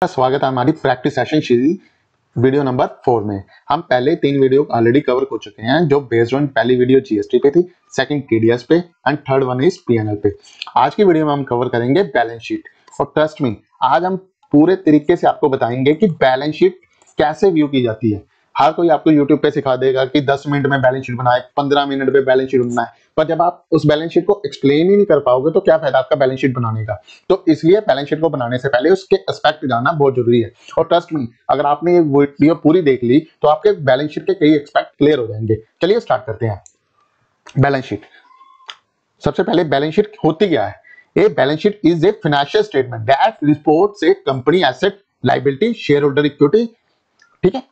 स्वागत है हमारी practice session series video number 4 में। हम पहले 3 वीडियो ऑलरेडी कवर हो चुके हैं, जो बेस्ड ऑन पहली वीडियो जीएसटी पे थी, सेकंड टीडीएस पे and third one is PNL पे। आज की वीडियो में हम कवर करेंगे बैलेंस शीट। और ट्रस्ट मी, आज हम पूरे तरीके से आपको बताएंगे कि बैलेंस शीट कैसे व्यू की जाती है। हर कोई आपको यूट्यूब पे सिखा देगा कि 10 मिनट में बैलेंस शीट बनाए, 15 मिनट में बैलेंस शीट बनाए, पर जब आप उस बैलेंस शीट को एक्सप्लेन ही नहीं कर पाओगे तो क्या फायदा आपका बैलेंस शीट बनाने का। तो इसलिए बैलेंस शीट को बनाने से पहले उसके एस्पेक्ट जानना बहुत जरूरी है। और ट्रस्ट मी, अगर आपने ये वीडियो पूरी देख ली तो आपके बैलेंस शीट के कई एस्पेक्ट क्लियर हो जाएंगे। चलिए स्टार्ट करते हैं। बैलेंस शीट, सबसे पहले बैलेंस शीट होती क्या है? A balance sheet is a financial statement that reports A company asset, liability, share holder equity. ठीक है।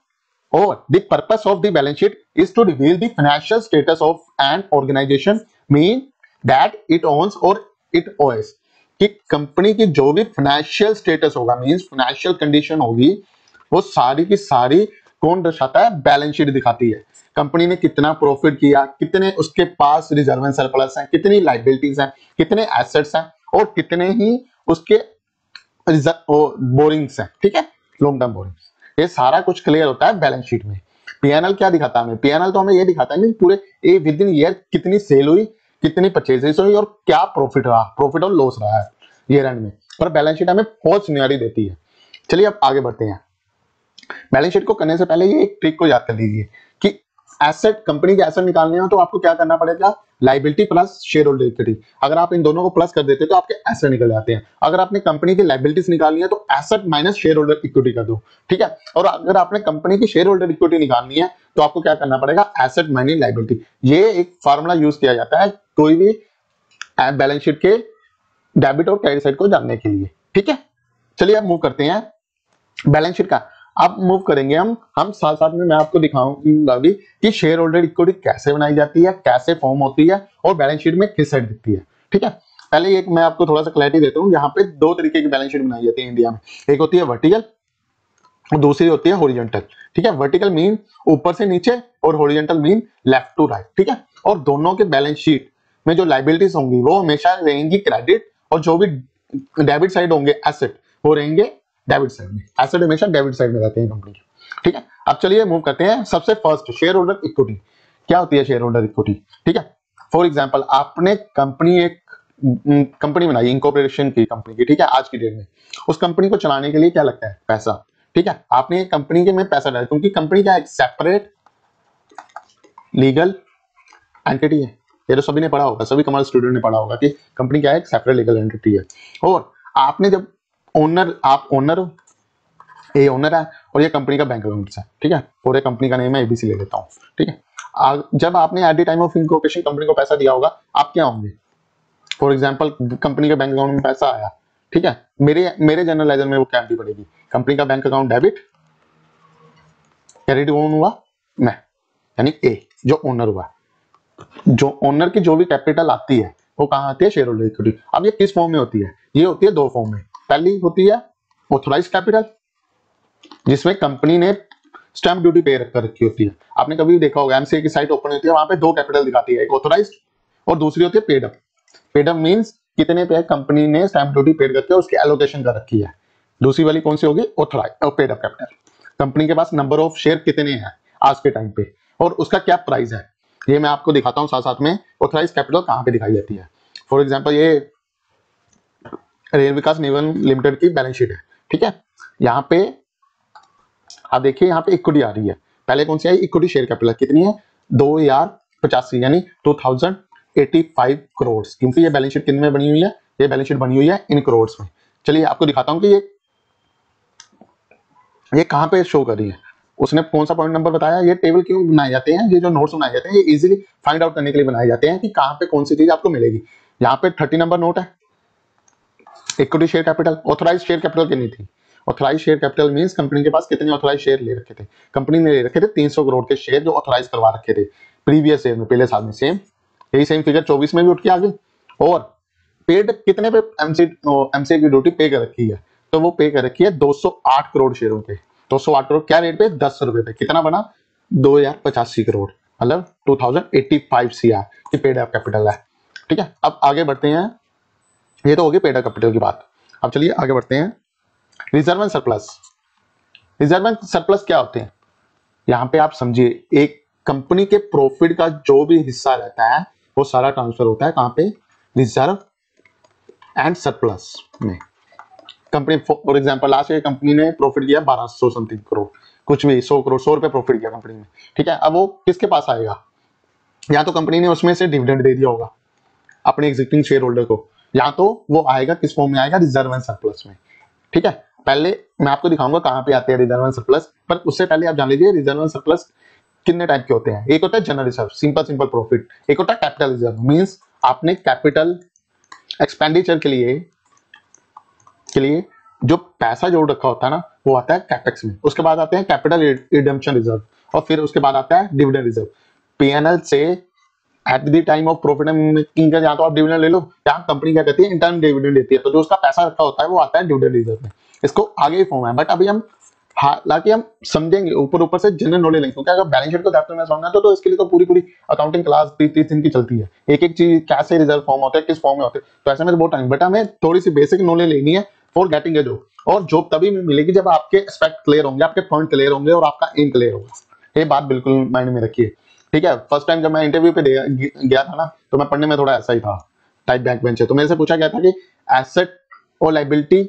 Or the purpose of the balance sheet is to reveal the financial status of an organization, mean that it owns or it owes। कि company की जो भी financial status होगा, means financial condition होगी, वो सारी की सारी कौन दर्शाता है? बैलेंस शीट दिखाती है। कंपनी ने कितना प्रॉफिट किया, कितने उसके पास रिजर्व एंड सरप्लस हैं, कितनी लायबिलिटीज हैं, कितने एसेट्स हैं और कितने ही उसके बोरिंग्स हैं। ठीक है, लॉन्ग टर्म बोरिंग्स। ये सारा कुछ क्लियर होता है बैलेंस शीट में। पीएनएल क्या दिखाता है हमें? पीएनएल तो हमें ये दिखाता है कि पूरे ए विद इन ईयर कितनी सेल हुई, कितनी परचेजेस हुई और क्या प्रॉफिट रहा, प्रॉफिट और लॉस रहा है ईयर एंड में। पर बैलेंस शीट हमें बहुत सिनेरियो देती है। चलिए अब आगे बढ़ते हैं। बैलेंस शीट को करने से पहले ये एक ट्रिक को याद कर लीजिए कि एसेट, कंपनी के एसेट निकालने हो तो आपको क्या करना पड़ेगा? Liability plus share holder equity. अगर आप इन दोनों को प्लस कर देते तो आपके एसेट निकल जाते हैं। अगर आपने कंपनी की लायबिलिटीज निकालनी है तो asset minus share holder equity कर दो। ठीक है। और अगर आपने कंपनी की शेयर होल्डर इक्विटी निकालनी है तो आपको क्या करना पड़ेगा? Asset minus liability. ये एक फार्मूला यूज किया जाता है कोई भी बैलेंस शीट के डेबिट और क्रेडिट साइड को जानने के लिए। ठीक है। चलिए अब मूव करते हैं बैलेंस शीट का। अब मूव करेंगे हम साथ साथ में मैं आपको दिखाऊंगा भी कि शेयर होल्डर इक्विटी कैसे बनाई जाती है, कैसे फॉर्म होती है और बैलेंस शीट में किस साइड दिखती है। ठीक है। पहले एक मैं आपको थोड़ा सा क्लैरिटी देता हूँ। यहाँ पे दो तरीके की बैलेंस शीट बनाई जाती है इंडिया में। एक होती है वर्टिकल और दूसरी होती है हॉरिजॉन्टल। ठीक है। वर्टिकल मीन ऊपर से नीचे और horizontal mean left to right. ठीक है। और दोनों के बैलेंस शीट में जो लायबिलिटीज होंगी वो हमेशा रहेंगी क्रेडिट, और जो भी डेबिट साइड होंगे एसेट वो रहेंगे डेबिट साइड में। एसेट हमेशा डेबिट साइड में रहते हैं कंपनी के। ठीक है। अब चलिए मूव करते हैं। सबसे फर्स्ट शेयर होल्डर इक्विटी। क्या होती है शेयर होल्डर इक्विटी? ठीक है। फॉर एग्जांपल आपने एक कंपनी बनाई, इनकॉर्पोरेशन की कंपनी की। ठीक है। आज की डेट में उस कंपनी को चलाने के लिए क्या लगता है? पैसा। ठीक है। आपने कंपनी के में पैसा डाला क्योंकि कंपनी क्या है? एक सेपरेट लीगल एंटिटी है। ये तो सभी ने पढ़ा होगा, सभी कमर्स स्टूडेंट ने पढ़ा होगा कि कंपनी क्या है? एक सेपरेट लीगल एंटिटी है। और आपने जब आप ओनर हो, ये ओनर है और ये कंपनी का बैंक अकाउंट है। ठीक है। पूरे कंपनी का नेम है, एबीसी ले लेता हूँ। ठीक है। जब आपने at the time of incorporation company को पैसा दिया होगा, आप क्या होंगे? फॉर एग्जांपल कंपनी के बैंक अकाउंट में पैसा आया। ठीक है। मेरे जनरल लेजर में वो क्या एंट्री पड़ेगी? कंपनी का bank account debit, credit own हुआ मैं, यानी ए जो ओनर हुआ। जो ओनर की जो भी कैपिटल आती है वो कहाँ आती है? Share holder equity. अब ये किस फॉर्म में होती है? ये होती है दो फॉर्म में। पहली होती है ऑथराइज्ड कैपिटल, जिसमें कंपनी ने स्टैंप ड्यूटी पे कर रखी होती है। आपने कभी देखा होगा एमसीए की साइट ओपन होती है, वहां पे दो कैपिटल दिखाती है, एक ऑथराइज्ड और दूसरी होती है paid up. Paid up means कितने पे कंपनी ने स्टैंप ड्यूटी पेड करके उसकी एलोकेशन कर रखी है। दूसरी वाली कौन सी होगी? ऑथराइज्ड और पेड अप कैपिटल। कंपनी के पास नंबर ऑफ शेयर कितने हैं आज के टाइम पे और उसका क्या प्राइस है, ये मैं आपको दिखाता हूँ साथ साथ में। ऑथराइज्ड कैपिटल कहाँ पे दिखाई जाती है? फॉर एग्जाम्पल ये रेल विकास निगम लिमिटेड की बैलेंस शीट है। ठीक है। यहाँ पे आप देखिए, यहाँ पे इक्विटी आ रही है। पहले कौन सी आई? इक्विटी शेयर कैपिटल कितनी है? 2085 यानी 2085 करोड़। क्योंकि ये बैलेंस शीट किन में बनी हुई है? ये बैलेंस शीट बनी हुई है इन करोड़ में। चलिए आपको दिखाता हूँ कि ये कहाँ पे शो कर रही है। उसने कौन सा पॉइंट नंबर बताया? ये टेबल क्यों बनाए जाते हैं? ये जो नोट्स बनाए जाते हैं ये इजीली फाइंड आउट करने के लिए बनाए जाते हैं कि कहाँ पे कौन सी चीज आपको मिलेगी। यहाँ पे 30 नंबर नोट है, equity share capital. Authorise share capital कितनी थी? Authorise share capital means company के पास कितने ऑथराइज शेयर ले रखे थे? कंपनी ने ले रखे थे 300 करोड़ के शेयर जो ऑथराइज करवा रखे थे प्रीवियस ईयर में, पहले साल में। यही सेम फिगर 24 में भी उठ के आ गई। और पेड कितने पे एमसीए की ड्यूटी पे कर रखी है? तो वो पे कर रखी है 208 करोड़ शेयरों पे। 208 करोड़ क्या रेट पे? 10 रुपए पे। कितना बना? 2085 करोड़, मतलब 2085 सीआर की पेड अप कैपिटल है। ठीक है। अब आगे बढ़ते हैं। ये तो होगी पेड अप कैपिटल की बात। अब चलिए आगे बढ़ते हैं। Reserve and surplus, reserve and surplus क्या होते हैं? यहाँ पे आप समझिए, एक कंपनी के प्रॉफिट का जो भी हिस्सा रहता है वो सारा ट्रांसफर होता है कहाँ पे? रिजर्व एंड सरप्लस में। Company for example last year company ने प्रॉफिट किया 1200 समथिंग करोड़, कुछ भी 100 करोड़, 100 रुपए प्रॉफिट किया कंपनी में, ठीक है। अब वो किसके पास आएगा? या तो कंपनी ने उसमें से डिविडेंड दे दिया होगा अपने एग्जिस्टिंग शेयर होल्डर को, या तो वो आएगा किस फॉर्म में आएगा? रिजर्व एंड सरप्लस में, ठीक है। पहले मैं आपको दिखाऊंगा कहां पे आते हैं रिजर्व एंड सरप्लस, पर उससे पहले आप जान लीजिए रिजर्व एंड सरप्लस कितने टाइप के होते हैं। एक होता है जनरल रिजर्व, सिंपल प्रॉफिट। एक होता है कैपिटल रिजर्व, मींस आपने कैपिटल एक्सपेंडिचर के लिए जो पैसा जोड़ रखा होता है ना, वो आता है कैपेक्स में। उसके बाद आते हैं कैपिटल रिडेम्पशन रिजर्व, और फिर उसके बाद आता है डिविडेंड रिजर्व। पीएनएल से at the time of profit making का, या तो आप डिविडेंड ले लो, या कंपनी क्या कहती है इंटरनल डिविडेंड देती है, तो जो उसका पैसा रखा होता है वो आता है डिविडेंड रिजर्व में। इसको आगे ही फॉर्म है, बट अभी हम हालांकि हम समझेंगे ऊपर से जनरल नॉलेज लेंगे, क्योंकि अगर बैलेंस शीट को डेप्थ में समझना तो इसके लिए तो पूरी अकाउंटिंग क्लास 30 दिन की चलती है, एक चीज कैसे रिजर्व फॉर्म होता है, किस फॉर्म में होते हैं, तो ऐसे में बहुत टाइम, बट हमें थोड़ी सी बेसिक नॉलेज लेनी है फॉर गेटिंग ए जॉब। और जॉब तभी मिलेगी जब आपके एस्पेक्ट क्लियर होंगे, आपके पॉइंट क्लियर होंगे और आपका एम क्लियर होगा। ये बात बिल्कुल माइंड में रखिए, ठीक है। फर्स्ट टाइम जब मैं इंटरव्यू पे गया था ना, तो मैं पढ़ने में थोड़ा ऐसा ही था, टाइप बैक बेंच है, तो मेरे से पूछा गया था कि एसेट और लायबिलिटी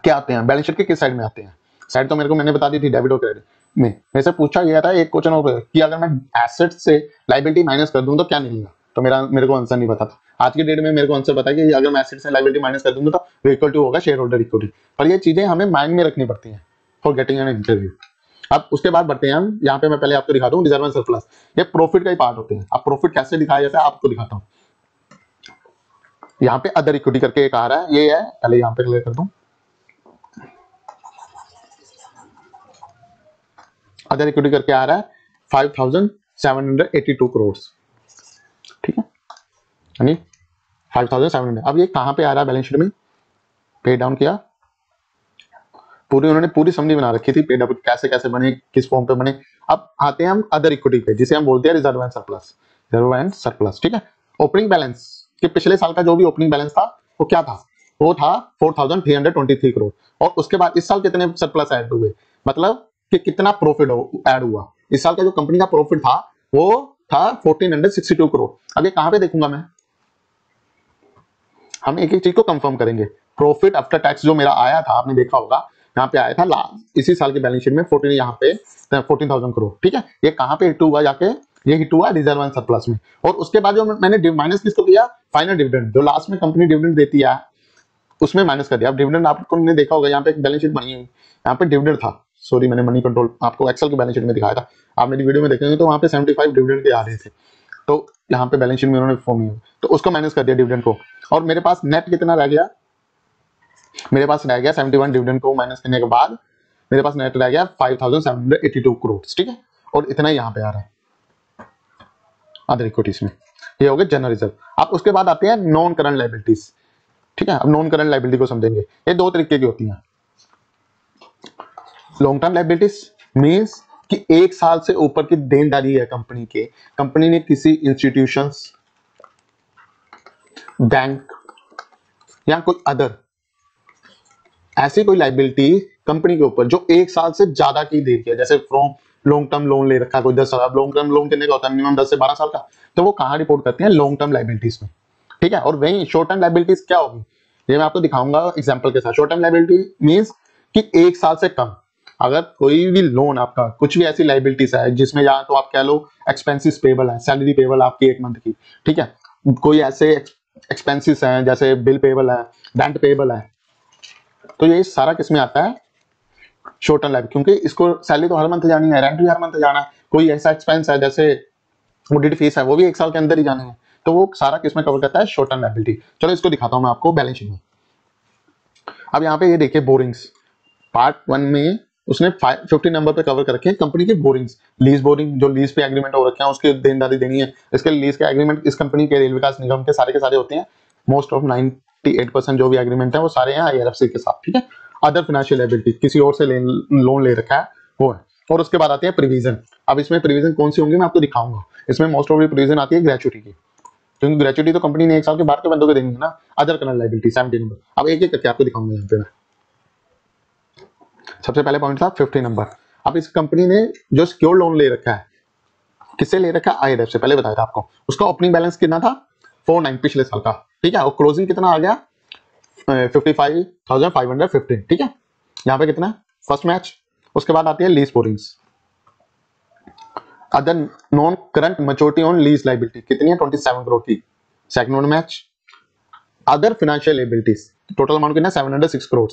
क्या आते हैं, बैलेंस शीट के किस साइड में आते हैं। साइड तो मेरे को मैंने बता दी थी, डेबिट और क्रेडिट में। मेरे से पूछा गया था एक क्वेश्चन और कि अगर मैं एसेट से लायबिलिटी माइनस कर दूं तो क्या निकलेगा, तो मेरे को आंसर नहीं पता था। आज की डेट में मेरे को आंसर पता है कि अगर मैं एसेट से लायबिलिटी माइनस कर दूंगा तो इक्वल टू होगा शेयर होल्डर इक्विटी। पर ये चीजें हमें माइंड में रखनी पड़ती हैं फॉर गेटिंग एन इंटरव्यू। अब उसके बाद बढ़ते हैं हम, यहाँ पे मैं पहले आपको दिखाता हूँ रिजर्व एंड सरप्लस, ये प्रॉफिट का ही पार्ट होते हैं। अब प्रॉफिट कैसे दिखाया जाता है आपको दिखाता हूँ। यहाँ पे अदर इक्विटी करके एक आ रहा है, ये है, पहले यहाँ पे क्लियर कर दूं। अदर इक्विटी करके आ रहा है 5782 करोड़, ठीक है, यानी 5700। अब ये कहां पे आ रहा है बैलेंस शीट में? पे डाउन किया, उन्होंने पूरी समरी बना रखी थी पे डाउन कैसे कैसे बने, किस फॉर्म पे बने। अब आते हैं हम अदर इक्विटी पे, जिसे हम बोलते हैं reserve and surplus, reserve and surplus, ठीक है। ओपनिंग बैलेंस के पिछले साल का जो भी ओपनिंग बैलेंस था वो क्या था? वो था 4323 करोड़। और उसके बाद इस साल कितने सरप्लस ऐड हुए, मतलब कि कितना प्रॉफिट ऐड हुआ। इस साल का जो कंपनी का प्रॉफिट था वो था 1462 करोड़। अब ये कहां पे देखूंगा मैं? हम एक एक चीज को कंफर्म करेंगे। प्रॉफिट आफ्टर टैक्स जो मेरा आया था, आपने देखा होगा यहाँ पे आया था इसी साल की बैलेंस शीट में 14, यहाँ पे 14,000 करोड़, ठीक है। ये कहां पे हिट हुआ जाके? ये हिट हुआ रिजर्व एंड सरप्लस में। और उसके बाद जो मैंने माइनस किसको किया? फाइनल डिविडेंड, जो लास्ट में कंपनी डिविडेंड देती है उसमें माइनस कर दिया। अब डिविडेंड आपको ने देखा होगा, यहाँ पे एक बैलेंस शीट बनी हुई, यहाँ पे डिविडेंड था, सॉरी मैंने मनी कंट्रोल आपको एक्सेल की बैलेंस शीट में दिखाया था, आप मेरी वीडियो में देखेंगे तो वहाँ पे 75 डिविडेंड के आ रहे थे, तो यहाँ पे बैलेंस शीट में उन्होंने फॉर्म किया, तो उसको माइनस कर दिया डिविडेंड को। और मेरे पास नेट कितना रह गया? मेरे पास रह गया 71 डिविडेंड को माइनस करने के बाद मेरे पास नेट रह गया 5782 करोड़, ठीक है। और इतना यहाँ पे आ रहा है अदर इक्विटीज में। ये हो गए जनरल रिजर्व। अब उसके बाद आते हैं नॉन करंट लायबिलिटीज, ठीक है। अब नॉन करंट लायबिलिटी को समझेंगे। ये दो तरीके की होती हैं। लॉन्ग टर्म लायबिलिटीज मींस कि एक साल से ऊपर की देनदारी है कंपनी के, कंपनी ने किसी इंस्टीट्यूशंस, बैंक या कोई अदर ऐसी कोई लायबिलिटी कंपनी के ऊपर जो एक साल से ज्यादा की दे रही है, जैसे फ्रॉम लॉन्ग टर्म लोन ले रखा है कोई 10 साल। लॉन्ग टर्म लोन कितने का होता है? मिनिमम 10 से 12 साल का। तो वो कहां रिपोर्ट करते हैं? लॉन्ग टर्म लायबिलिटीज में, ठीक है। और वही शॉर्ट टर्म लायबिलिटीज क्या होगी, ये मैं आपको दिखाऊंगा एग्जांपल के साथ। शॉर्ट टर्म लायबिलिटी मींस कि एक साल से कम, अगर कोई भी लोन आपका, कुछ भी ऐसी लायबिलिटीज है जिसमें या तो आप कह लो एक्सपेंसेस पेबल है, सैलरी पेबल आपकी एक मंथ की, ठीक है, कोई ऐसे एक्सपेंसेस हैं जैसे बिल पेबल है, रेंट पेबल है, तो ये सारा किसमें आता है? शॉर्ट टर्म लायबिलिटी, क्योंकि इसको सैलरी तो हर मंथ जानी है, रेंट भी हर मंथ जाना है, कोई ऐसा एक्सपेंस है जैसे ऑडिट फीस है वो भी एक साल के अंदर ही जाने हैं, तो वो सारा किसमें कवर करता है? Short term liability. चलो इसको दिखाता हूं मैं आपको बैलेंस शीट में। अब यहाँ पे ये देखिए बोरिंग्स, पार्ट 1 में उसने 50 नंबर पे कवर कर रखे हैं कंपनी के बोरिंग्स। लीज बोरिंग, जो लीज पे एग्रीमेंट हो रखे हैं उसकी देनदारी देनी है, इसके लीज के एग्रीमेंट इस कंपनी के रेल विकास निगम के सारे होते हैं। मोस्ट ऑफ 98% जो भी एग्रीमेंट है वो सारे हैं IRFC के साथ, ठीक है। अदर फाइनेंशियल लायबिलिटी, किसी और से लोन ले रखा है वो है। और उसके बाद आते हैं प्रोविजन। अब इसमें प्रोविजन कौन सी होंगी मैं आपको दिखाऊंगा। इसमें मोस्ट ऑफ प्रोविजन आती है ग्रेचुइटी की, क्योंकि ग्रेचुइटी तो कंपनी ने एक साल के बाद के बंदों को देनी है ना। Other current liability 70 number. अब एक एक करके आपको दिखाऊंगा यहाँ पे मैं। सबसे पहले पॉइंट था 50 नंबर। अब इस कंपनी ने जो सिक्योर लोन ले रखा है, किससे ले रखा है? आईएफएफ से, पहले बताया था आपको। उसका ओपनिंग बैलेंस कितना था? 49 पिछले साल का, ठीक है। और क्लोजिंग कितना आ गया? 55,515, ठीक है। यहाँ पे कितना? First match. उसके बाद आती है lease borings, other non current maturity on lease liability, कितनी है? 27 करोड़ की, second match. Other financial liabilities, total amount कितना? 706 crore.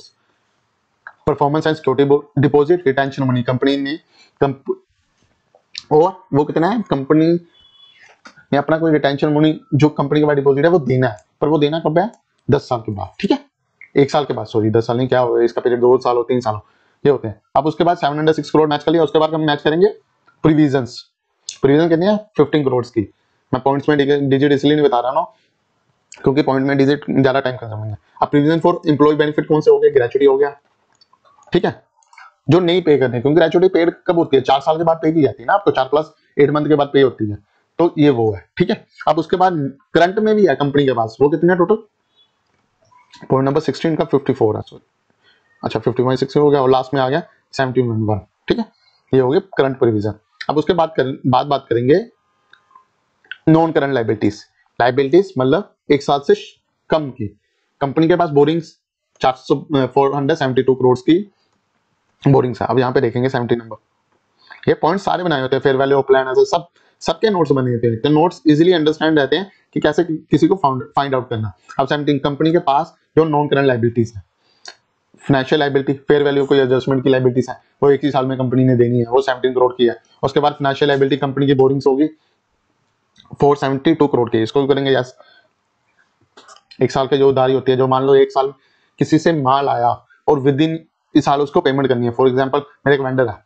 Performance and security deposit retention money, company ने और वो कितना है? कंपनी ने अपना कोई रिटेंशन मनी जो कंपनी के बाद डिपॉजिट है वो देना है, पर वो देना कब है? 10 साल के बाद, ठीक है। 1 साल के बाद, सॉरी 10 साल नहीं, क्या हो इसका पीरियड 2 साल हो 3 साल हो, ये होते हैं। अब उसके बाद 706 करोड़ मैच कर लिया। उसके बाद हम मैच करेंगे प्रोविजंस। प्रोविजन कितनी है? 15 करोड़ की। मैं पॉइंट्स में डिजिट इसलिए नहीं बता रहा हूँ क्योंकि पॉइंट में डिजिट ज्यादा टाइम कंज्यूमिंग है। अब प्रोविजन फॉर एम्प्लॉय बेनिफिट कौन से हो गए? ग्रेचुटी हो गया, ठीक है, जो नहीं पे करते, क्योंकि ग्रेचुटी पेड कब होती है? 4 साल के बाद पे की जाती है ना आपको, 4+8 मंथ के बाद पे होती है, तो ये वो है, ठीक है। अब उसके बाद करंट में भी है कंपनी के पास, वो कितने टोटल? पॉइंट नंबर 16 का 54 है, सॉरी, अच्छा 50.6 हो गया, और लास्ट में आ गया 71, ठीक है। ये हो गया करंट प्रोविजन। अब उसके बात करेंगे नॉन करंट लाइबिलिटीज। लाइबिलिटीज मतलब 1 साल से कम की। कंपनी के पास बोरिंग्स 472 करोड़ की बोरिंग्स है। अब यहाँ पे देखेंगे 70 नंबर, ये पॉइंट सारे बनाए होते हैं, फेयर वैल्यू ऑफ प्लान, ऐसे सब सबके नोट्स बने होते हैं, तो नोट्स इजीली अंडरस्टैंड रहते हैं कि कैसे किसी को फाइंड आउट करना। अब 17 कंपनी के पास जो नॉन करंट लाइबिलिटीज है, फाइनेंशियल लाइबिलिटी, फेयर वैल्यू कोई एडजस्टमेंट की लाइबिलिटीज है, वो एक ही साल में कंपनी ने देनी है, वो 17 करोड़ की है। उसके बाद फाइनेंशियल लाइबिलिटी कंपनी की बोरिंग्स होगी 472 करोड़ की, इसको भी करेंगे यस। 1 साल की जो उधारी होती है, जो मान लो 1 साल किसी से माल आया और विद इन इस साल उसको पेमेंट करनी है। फॉर एग्जाम्पल मेरे एक वेंडर है,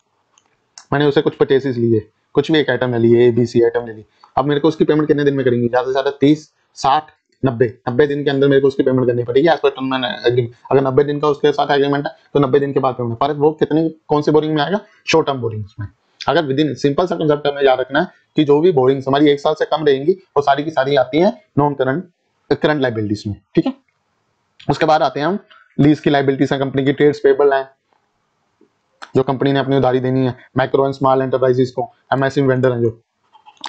मैंने उसे कुछ परचेसेस लिए, कुछ भी एक आइटम ले लिए, ABC आइटम ले ली। अब मेरे को उसकी पेमेंट कितने दिन में करेंगे? ज्यादा से ज्यादा 30, 60, 90 दिन के अंदर मेरे को उसकी पेमेंट करनी पड़ेगी एज पर टर्म एग्रीमेंट। अगर 90 दिन का उसके साथ एग्रीमेंट है तो 90 दिन के बाद पेमेंट। पर वो कितनी, कौन सी बोरिंग में आएगा? शॉर्ट टर्म बोरिंग्स में। अगर विद इन, सिंपल सा कंसेप्ट हमें याद रखना है कि जो भी बोरिंग्स हमारी 1 साल से कम रहेंगी वो सारी की सारी आती है नॉन करंट लाइबिलिटीज में, ठीक है। उसके बाद आते हैं हम लीज की लाइबिलिटीज है, कंपनी की ट्रेड्स पेबल है, जो कंपनी ने अपनी उधारी देनी है। माइक्रो एंड स्मॉल एंटरप्राइजेस को, MSME वेंडर है जो।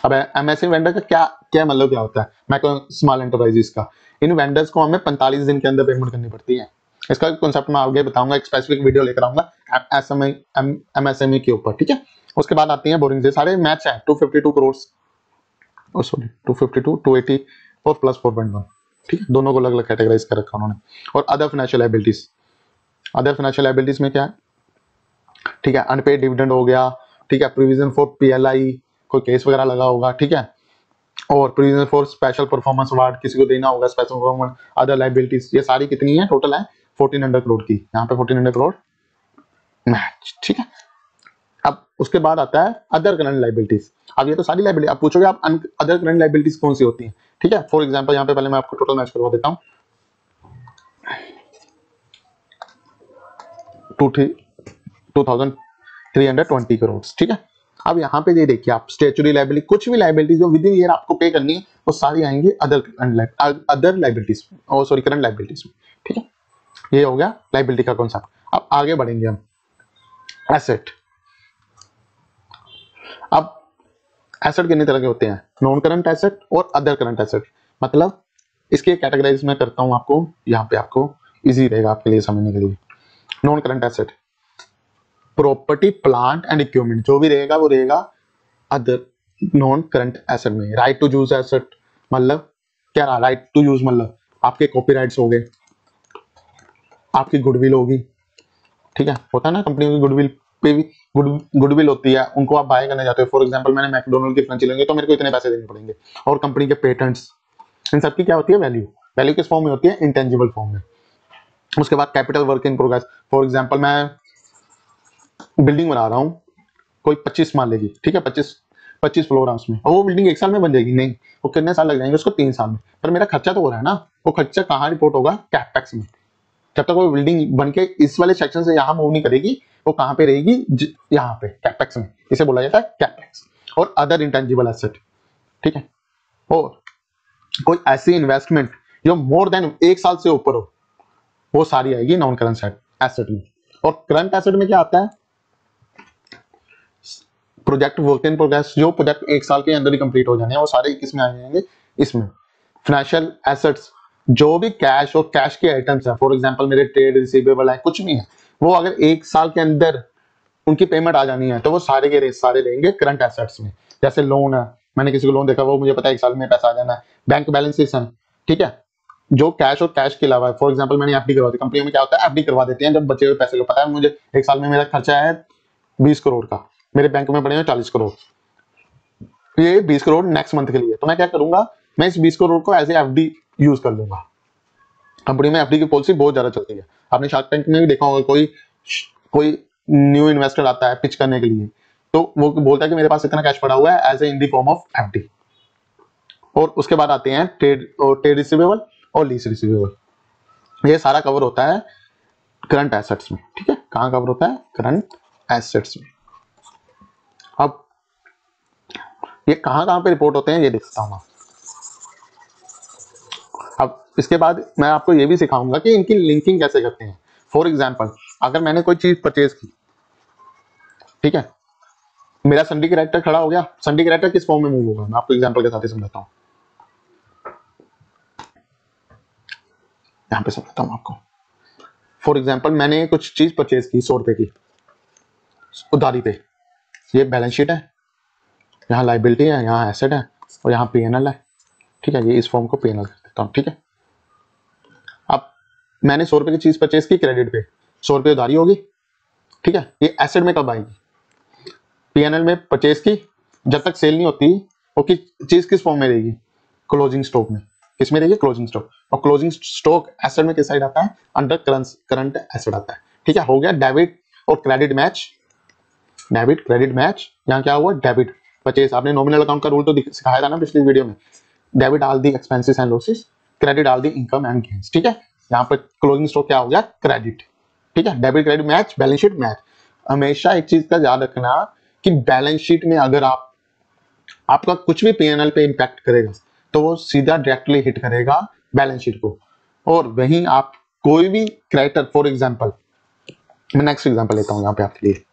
अब MSME वेंडर का क्या क्या मतलब क्या होता है? माइक्रो स्मॉल एंटरप्राइजेस का, इन वेंडर्स को हमें 45 दिन के अंदर पेमेंट करनी पड़ती है। इसका कॉन्सेप्ट मैं आगे बताऊंगा, एक स्पेसिफिक वीडियो लेकर आऊंगा MSME के ऊपर, ठीक है। उसके बाद आती है बोरिंग, सारे मैच है 252 करोड़, सॉरी 252, 280 और प्लस 4.1, ठीक है। दोनों को अलग अलग कैटेगराइज कर रखा उन्होंने। और other financial liabilities, other financial liabilities में क्या है? ठीक है, अनपेड डिविडेंड हो गया, ठीक है, प्रोविजन फॉर PLI, कोई केस वगैरह लगा होगा, ठीक है, और provision for special performance award किसी को देना होगा, स्पेशल परफॉर्मेंस, अदर लायबिलिटीज, ये सारी कितनी है? टोटल है 1400 करोड़ की, यहाँ पे 1400 करोड़ मैच, ठीक है। अब उसके बाद आता है अदर करंट लायबिलिटीज। अब ये तो सारी लायबिलिटी, अब पूछोगे आप अदर करंट लायबिलिटीज कौन सी होती है, ठीक है। फॉर एग्जांपल यहाँ पे पहले मैं आपको टोटल मैच करवा देता हूँ, 2320 करोड़, ठीक है। अब यहाँ पे ये देखिए आप, स्टेचुरी लायबिलिटी, कुछ भी लायबिलिटी जो विद इन ईयर आपको पे करनी है वो सारी आएंगी अदर लायबिलिटीज, और सॉरी करंट लायबिलिटीज में, ठीक है। ये हो गया लायबिलिटी का कॉन्सेप्ट। अब आगे बढ़ेंगे हम एसेट। अब एसेट कितने तरह के होते हैं? नॉन करंट एसेट और अदर करंट एसेट। मतलब इसके कैटेगराइज में करता हूं आपको, यहाँ पे आपको इजी रहेगा आपके लिए समझने के लिए। Non current asset, property plant and equipment, जो भी रहेगा वो रहेगा अदर नॉन करंट एसेट में। राइट टू यूज एसेट मतलब क्या रहा? राइट टू यूज मतलब आपके कॉपीराइट्स हो गए, आपकी गुडविल होगी, ठीक है, होता है ना कंपनी की गुडविल पे भी गुडविल होती है, उनको आप बाय करने जाते हो। फॉर एग्जांपल मैंने मैकडोनल्ड की फ्रेंचाइजी लेंगे तो मेरे को इतने पैसे देने पड़ेंगे। और कंपनी के पेटेंट्स, इन सबकी क्या होती है? वैल्यू। वैल्यू किस फॉर्म में होती है? इंटेंजिबल फॉर्म में। उसके बाद capital work in progress. For example मैं बिल्डिंग बना रहा हूँ, कोई 25 मान लेगी, ठीक है, 25 फ्लोर है उसमें, और वो बिल्डिंग 1 साल में बन जाएगी? नहीं, वो कितने साल लग जाएंगे उसको? 3 साल में। पर मेरा खर्चा तो हो रहा है ना, वो खर्चा कहाँ रिपोर्ट होगा? कैपेक्स में। जब तक वो बिल्डिंग बन के इस वाले सेक्शन से यहाँ मूव नहीं करेगी, वो कहाँ पे रहेगी? यहाँ पे कैपेक्स में, इसे बोला जाता है कैपेक्स। और अदर इंटेंजिबल एसेट, ठीक है। और कोई ऐसी इन्वेस्टमेंट जो मोर देन 1 साल से ऊपर हो, वो सारी आएगी नॉन करंट एसेट में। और करंट एसेट में क्या आता है, प्रोजेक्ट बोलते हैं प्रोग्रेस, जो प्रोजेक्ट 1 साल के अंदर ही कंप्लीट हो जाने हैं वो सारे किसमें आ जाएंगे, इसमें। फाइनेंशियल एसेट्स जो भी कैश और कैश के आइटम्स है, फॉर एग्जांपल मेरे ट्रेड रिसीवेबल है, कुछ भी है, वो अगर 1 साल के अंदर उनकी पेमेंट आ जानी है तो वो सारे के सारे रहेंगे करंट एसेट्स में। जैसे लोन है, मैंने किसी को लोन देखा, वो मुझे पता है 1 साल में पैसा आ जाना है। बैंक बैलेंसेस हैं, ठीक है, जो कैश और कैश के अलावा, फॉर एग्जांपल मैंने एफडी करवा दी, कंपनी में क्या होता है एफडी करवा देते हैं जब बचे हुए पैसे को पता है मुझे 1 साल में मेरा खर्चा है 20 करोड़ का, मेरे बैंक में पड़े हैं 40 करोड़, ये 20 करोड़ नेक्स्ट मंथ के लिए, तो मैं क्या करूंगा, मैं इस 20 करोड़ को एज ए एफडी यूज कर लूंगा। कंपनी में एफडी की पॉलिसी बहुत ज्यादा चलती है, आपने शार्क टैंक में भी देखा होगा, कोई न्यू इन्वेस्टर आता है पिच करने के लिए, तो वो बोलता है कि मेरे पास इतना कैश पड़ा हुआ है as a in the form of FD. और उसके बाद आते हैं ट्रेड रिसीवेबल और लीज रिसीवेबल, ये सारा कवर होता है करंट एसेट्स में, ठीक है, कहां कवर होता है, करंट एसेट्स में। अब ये कहां कहां पे रिपोर्ट होते हैं ये देखता हूं। अब इसके बाद मैं आपको ये भी सिखाऊंगा कि इनकी लिंकिंग कैसे करते हैं। फॉर एग्जांपल अगर मैंने कोई चीज परचेज की, ठीक है, मेरा संडी कैरेक्टर खड़ा हो गया, संडी कैरेक्टर किस फॉर्म में मूव होगा, मैं आपको एग्जांपल के साथ ही समझाता हूं, यहां पे समझाता हूं आपको। फॉर एग्जांपल मैंने कुछ चीज परचेज की 100 रुपए की उधारी पे, ये बैलेंस शीट है, यहाँ लाइबिलिटी है, यहाँ एसेट है और यहाँ पीएनएल है, ठीक है, ये इस फॉर्म को पीएनएल कर देता हूँ, ठीक है। अब मैंने 100 रुपए की चीज परचेज की क्रेडिट पे, 100 रुपए उधारी होगी, ठीक है, ये एसेट में कब आएगी, पीएनएल में परचेज की, जब तक सेल नहीं होती वो चीज किस फॉर्म में रहेगी, क्लोजिंग स्टॉक में, किसमें रहेगी, क्लोजिंग स्टॉक, और क्लोजिंग स्टॉक एसेट में किस साइड आता है, अंडर करंट एसेट आता है, ठीक है। हो गया डेबिट और credit match, debit credit match, यहाँ क्या हुआ, डेबिट परचेज, आपने नॉमिनल अकाउंट का रूल तो सिखाया था ना पिछली वीडियो में, debit all the expenses and losses, credit all the income and gains, ठीक है। यहाँ पर क्लोजिंग स्टॉक क्या हो गया, क्रेडिट, ठीक है, debit credit match, balance sheet match. हमेशा एक चीज का याद रखना कि बैलेंस शीट में अगर आपका कुछ भी पीएनएल पे इंपैक्ट करेगा तो वो सीधा डायरेक्टली हिट करेगा बैलेंस शीट को, और वहीं आप कोई भी क्रेडिटर, फॉर एग्जांपल मैं नेक्स्ट एग्जांपल लेता हूं यहाँ पे आपके लिए।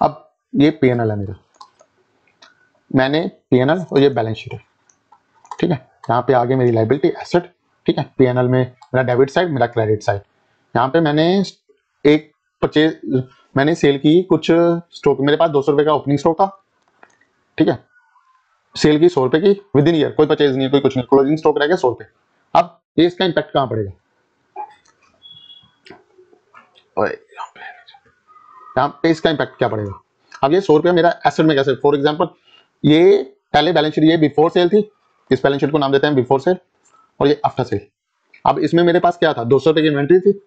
अब ये पीएनएल है मेरा, मैंने पीएनएल और ये बैलेंस शीट है, ठीक है, यहाँ पे आगे मेरी लाइबिलिटी एसेट, ठीक है, पीएनएल में मेरा डेबिट साइड, मेरा क्रेडिट साइड। यहाँ पे मैंने सेल की कुछ स्टॉक, मेरे पास 200 रुपए का ओपनिंग स्टॉक था, ठीक है, सेल की 100 रुपए की, विद इन ईयर कोई परचेज नहीं है, कोई कुछ नहीं, क्लोजिंग स्टॉक रह गया 100 रुपए। अब ये इसका इंपैक्ट कहां पड़ेगा, यहाँ पे इसका इंपैक्ट क्या पड़ेगा। अब ये 100 रुपया मेरा एसेट में कैसे, फॉर एग्जांपल ये पहले बैलेंस शीट, ये बिफोर सेल थी, इस बैलेंस शीट को नाम देते हैं बिफोर सेल, और ये आफ्टर सेल। अब इसमें मेरे पास क्या था, 200 रुपए की इन्वेंट्री थी,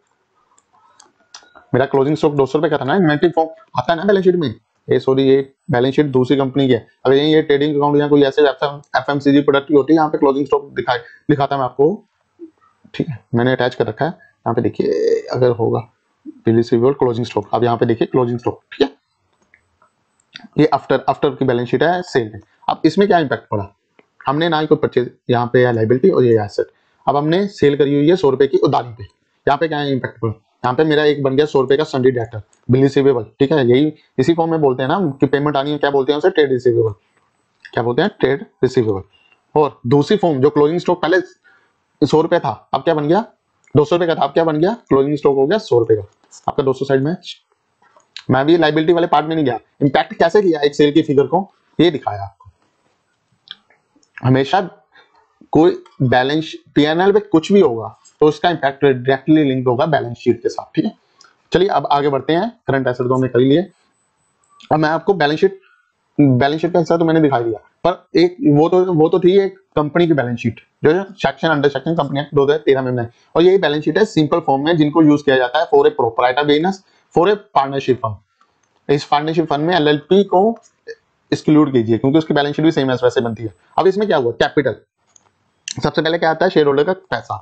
मेरा क्लोजिंग स्टॉक 200 रुपए का था ना, इन्वेंट्री फॉर्म आता है ना बैलेंस शीट में, ये बैलेंस शीट दूसरी कंपनी की है, अगर ये ट्रेडिंग अकाउंट या कोई ऐसे एफएमसीजी प्रोडक्ट की होती है, यहाँ पे क्लोजिंग स्टॉक दिखाता है मैं आपको, ठीक है, मैंने अटैच कर रखा है, यहाँ पे देखिए अगर होगा रिसीवेबल क्लोजिंग स्टॉक, अब यहाँ पे देखिए क्लोजिंग स्टॉक, ठीक है, ये आफ्टर की बैलेंस शीट है सेल में। अब इसमें क्या इंपैक्ट पड़ा, हमने ना ही कोई परचेज, यहाँ पे लाइबिलिटी और ये एसेट, अब हमने सेल करी हुई है 100 रुपए की उधारी पे, यहाँ पे क्या इंपैक्ट पड़ा, यहाँ पे मेरा एक बन गया 100 रुपए का संडी डेटर बिल रिसीवेबल, ठीक है, यही इसी फॉर्म में बोलते हैं ना कि पेमेंट आनी है, क्या बोलते हैं उसे, ट्रेड रिसीवेबल, क्या बोलते हैं, ट्रेड रिसीवेबल। और दूसरी फॉर्म जो क्लोजिंग स्टॉक पहले 100 रुपए था, अब क्या बन गया, 200 रुपए का था, अब क्या बन गया, क्लोजिंग स्टॉक हो गया 100 रुपए का, आपका 200 साइड में। मैं भी लाइबिलिटी वाले पार्ट में नहीं गया, इंपैक्ट कैसे किया एक सेल की फिगर को, ये दिखाया आपको। हमेशा कोई बैलेंस पीएनएल में कुछ भी होगा तो उसका इंपैक्ट डायरेक्टली लिंक होगा बैलेंस शीट के साथ, ठीक है। चलिए अब आगे बढ़ते हैं, करंट एसेट तो हमने कर लिए, अब मैं आपको बैलेंस शीट का हिस्सा तो मैंने दिखाई दिया, पर एक वो तो थी एक कंपनी की बैलेंस शीट जो section under section company act 2013 में बनाई, और ये बैलेंस शीट है सिंपल फॉर्म में जिनको यूज किया जाता है for a proprietor business, for a partnership firm. इस पार्टनरशिप फर्म में एलएलपी को एक्सक्लूड कीजिए क्योंकि उसकी बैलेंस शीट भी सेम वैसे बनती है। अब इसमें क्या हुआ, कैपिटल, सबसे पहले क्या आता है, शेयर होल्डर का पैसा,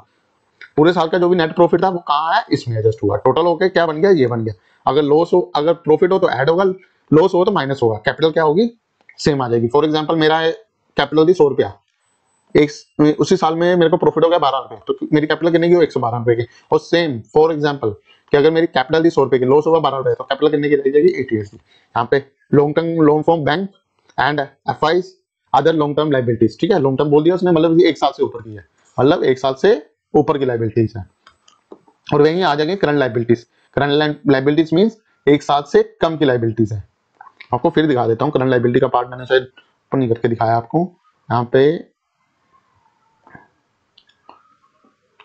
पूरे साल का जो भी नेट प्रॉफिट था वो कहाँ है, इसमें एडजस्ट हुआ, टोटल होके क्या बन गया, ये बन गया। अगर लॉस हो, अगर प्रॉफिट हो तो ऐड होगा, लॉस हो तो माइनस होगा, कैपिटल क्या होगी, सेम आ जाएगी। फॉर एग्जांपल मेरा कैपिटल थी 100 रुपया, उसी साल में मेरे को प्रॉफिट हो गया 12 रुपए, तो मेरी कैपिटल कितनी की, 112 रुपए की। और सेम फॉर एग्जांपल कि अगर मेरी कैपिटल थी 100 रुपए की, लॉस हुआ 12 रुपए, तो कैपिटल कितने की रह जाएगी 88 की। यहाँ पे long term loan from bank and FIIs other long term liabilities, ठीक है, लॉन्ग टर्म बोल दिया उसने, मतलब एक साल से ऊपर की है, मतलब एक साल से ऊपर की लाइबिलिटीज है। और वहीं आ जाएंगे current liabilities. Current liabilities means एक साल से कम की लाइबिलिटीज है। आपको फिर दिखा देता हूँ, करंट लाइबिलिटी का पार्ट मैंने शायद ऊपर नहीं करके दिखाया आपको। यहाँ पे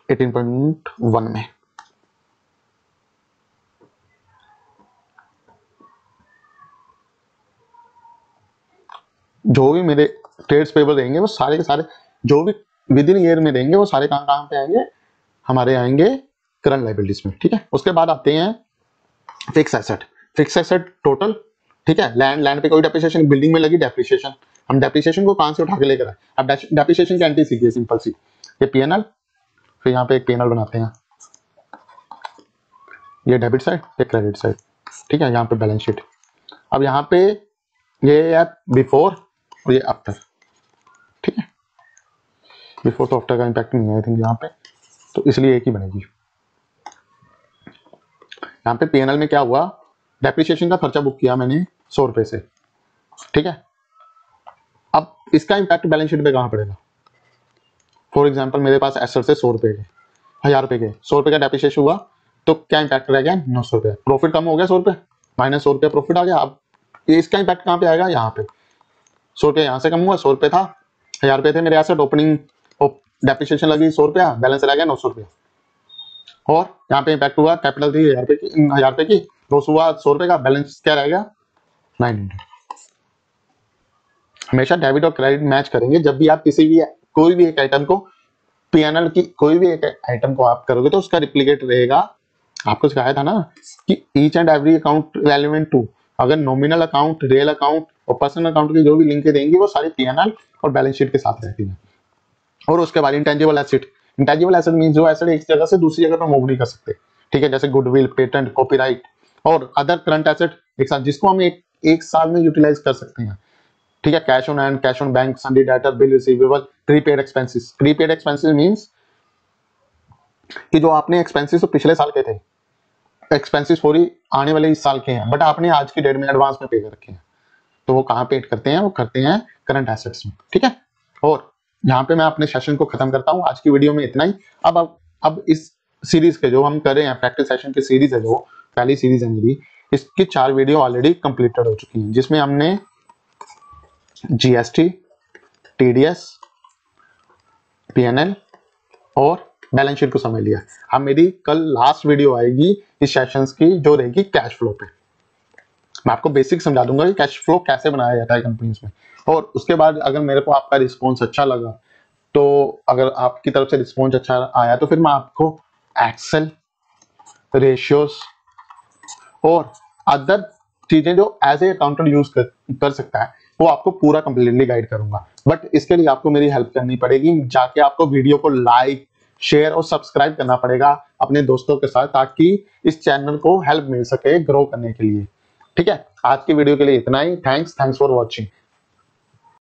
18.1 में जो भी मेरे ट्रेड्स पेपर देंगे वो सारे के सारे जो भी विद इन ईयर में देंगे वो सारे कहाँ पे आएंगे, हमारे आएंगे करंट लाइबिलिटीज में, ठीक है। उसके बाद आते हैं fix asset. Fix asset total, ठीक है, लैंड पे कोई डेप्रिसिएशन, बिल्डिंग में लगी डेप्रिसिएशन, हम डेप्रिसिएशन को कहां से उठा के लेकर आए। अब डेप्रिसिएशन की एंट्री सीखिए, सिंपल सी, ये पीएनएल, फिर यहाँ पे एक पीएनएल बनाते हैं, ये डेबिट साइड, ये क्रेडिट साइड, ठीक है, यहाँ पे बैलेंस शीट। अब यहाँ पे ये है बिफोर और ये आफ्टर, ठीक है, बिफोर तो आफ्टर का इंपैक्ट नहीं है आई थिंक यहाँ पे, तो इसलिए एक ही बनेगी। यहाँ पे पीएनएल में क्या हुआ, डेप्रिसिएशन का खर्चा बुक किया मैंने 100 रुपए से, ठीक है। अब इसका इंपैक्ट बैलेंस शीट पे कहां पड़ेगा, फॉर एग्जांपल मेरे पास एसेट से 100 रुपए के, 1000 रुपए के, 100 रुपए का डेप्रिसिएशन हुआ तो क्या इंपैक्ट रह गया 900 रुपए, प्रॉफिट कम हो गया 100 रुपए, माइनस 100 रुपए प्रॉफिट आ गया। अब इसका इंपैक्ट कहां पे आएगा, यहाँ पे 100 रुपए यहाँ से कम हुआ, 100 रुपए था, 1000 रुपए थे मेरे एसेट, ओपनिंग डेप्रिसिएशन लगी 100 रुपया, बैलेंस रह गया 900 रुपया। और यहाँ पे इंपैक्ट हुआ, कैपिटल थी 1000 रुपए की, लॉस हुआ 100 रुपए का, बैलेंस क्या रहेगा 900। हमेशा डेबिट और क्रेडिट मैच करेंगे जब भी आप किसी भी कोई भी एक आइटम को, पीएनएल की कोई भी एक आइटम को आप करोगे तो उसका रिप्लिकेट रहेगा। आपको सिखाया था ना कि each and every account relevant to, अगर नॉमिनल अकाउंट, रियल अकाउंट और पर्सनल अकाउंट की जो भी लिंकें देंगी वो सारी पीएनएल और बैलेंस शीट के साथ रहती है। और उसके बाद intangible asset, intangible asset means जो एसेट एक जगह से दूसरी जगह पर मूव नहीं कर सकते, ठीक है, जैसे गुडविल, पेटेंट, कॉपीराइट और अदर करंट एसेट एक साथ, जिसको हम एक साल में यूटिलाइज कर सकते हैं, ठीक है। Cash on hand, cash on bank, सन्डी debtor, bill receivable, prepaid expenses. Prepaid expenses means कि जो आपने एक्सपेंसेस तो पिछले साल के थे, एक्सपेंसेस पूरी आने वाले इस साल के हैं, बट आपने आज की डेट में एडवांस में पे कर रखे हैं, तो वो कहाँ पे करते हैं, वो करते हैं करंट एसेट्स में, ठीक है। और यहाँ पे मैं अपने सेशन को खत्म करता हूँ, आज की वीडियो में इतना ही। अब इस सीरीज के जो हम कर रहे हैं, प्रैक्टिस सेशन की सीरीज है, जो पहली सीरीज है मेरी, इसकी 4 वीडियो ऑलरेडी कंप्लीटेड हो चुकी हैं, जिसमें हमने जीएसटी, टीडीएस, पीएनएल और बैलेंस शीट को समझ लिया। अब मेरी कल लास्ट वीडियो आएगी इस सेशंस की, जो रहेगी कैश फ्लो पे। मैं आपको बेसिक समझा दूंगा कि कैश फ्लो कैसे बनाया जाता है कंपनीज में। और उसके बाद अगर मेरे को आपका रिस्पॉन्स अच्छा लगा, तो अगर आपकी तरफ से रिस्पॉन्स अच्छा आया तो फिर मैं आपको एक्सेल, रेशियोज और अदर चीजें जो एज ए अकाउंटेंट यूज कर सकता है वो आपको पूरा कंप्लीटली गाइड करूंगा। बट इसके लिए आपको मेरी हेल्प करनी पड़ेगी, जाके आपको वीडियो को लाइक, शेयर और सब्सक्राइब करना पड़ेगा अपने दोस्तों के साथ, ताकि इस चैनल को हेल्प मिल सके ग्रो करने के लिए, ठीक है। आज की वीडियो के लिए इतना ही। Thanks for watching.